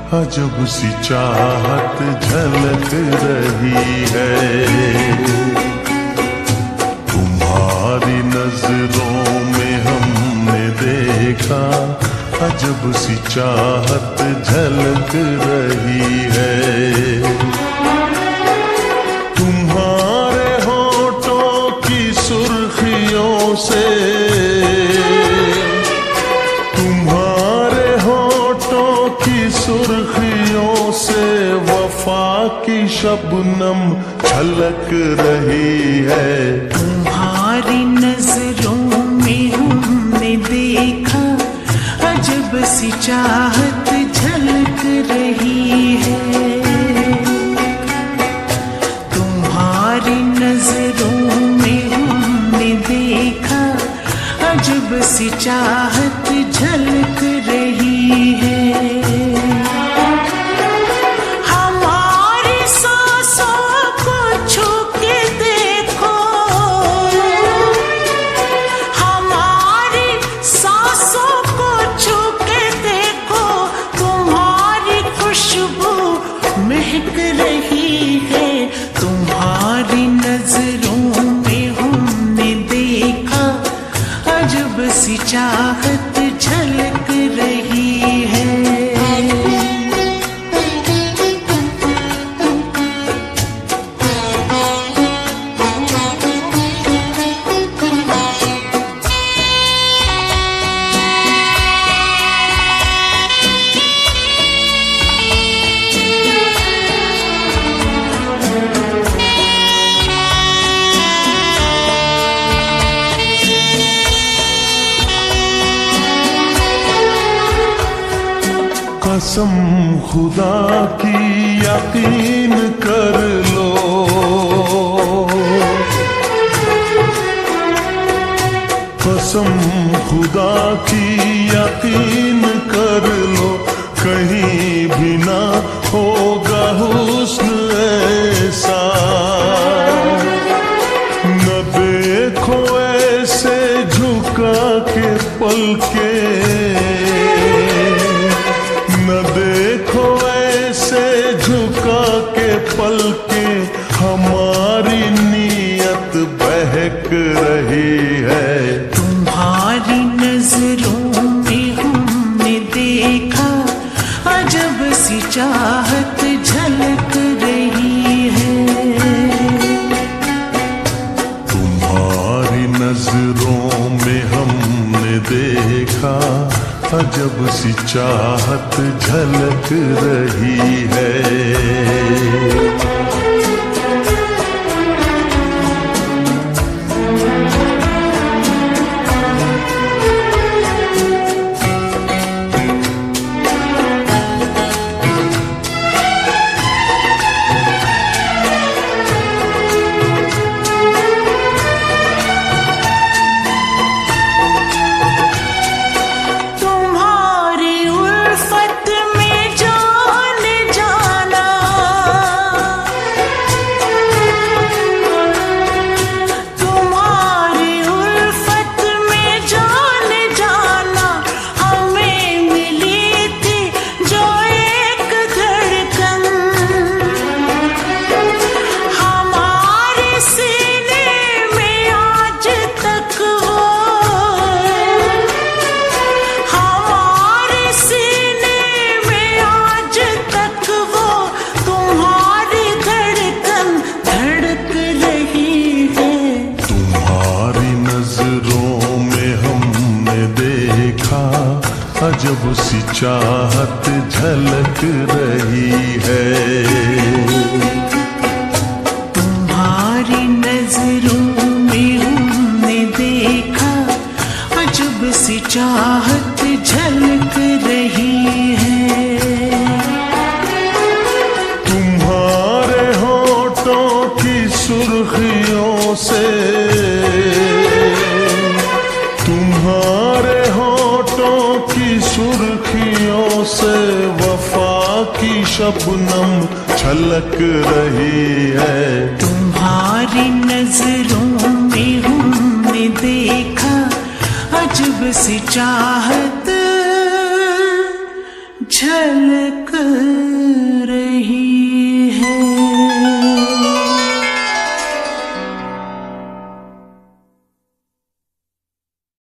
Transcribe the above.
अजब सी चाहत झलक रही है। तुम्हारी नजरों में हमने देखा अजब सी चाहत झलक रही है। तुम्हारे होठों की सुर्खियों से, तुम्हारे होठों की सुर्खियों से वफा की शबनम छलक रही है। तुम्हारी नजरों में हमने देखा अजब सी चाहत झलक रही है। तुम्हारी नजरों में हमने देखा अजब सी चाहत झलक रही है। हमारी सांसों को छू के देखो, हमारी सांसों को छू के देखो, तुम्हारी खुशबू महक रही है। तुम्हारी नजरों में हमने देखा अजब सी चाहत झलक रही है। कसम खुदा की यकीन कर लो, कसम खुदा की यकीन कर लो, कहीं भी ना होगा हुस्न ऐसा। न देखो ऐसे झुका के पलके, न देखो ऐसे झुका के पलके, हमारी नीयत बहक रही है। तुम्हारी नजरों में हमने देखा अजब सी चाहत झलक रही है। तुम्हारी नजरों में हमने देखा अजब सी चाहत झलक रही है। अजब सी चाहत झलक रही है। तुम्हारी नजरों में हमने देखा अजब सी चाहत झलक रही है। तुम्हारे होठों की सुर्खियों से, तुम्हारे होठों की सुर्खियों से वफा की शबनम छलक रही है। तुम्हारी नजरों में हमने देखा अजब सी चाहत झलक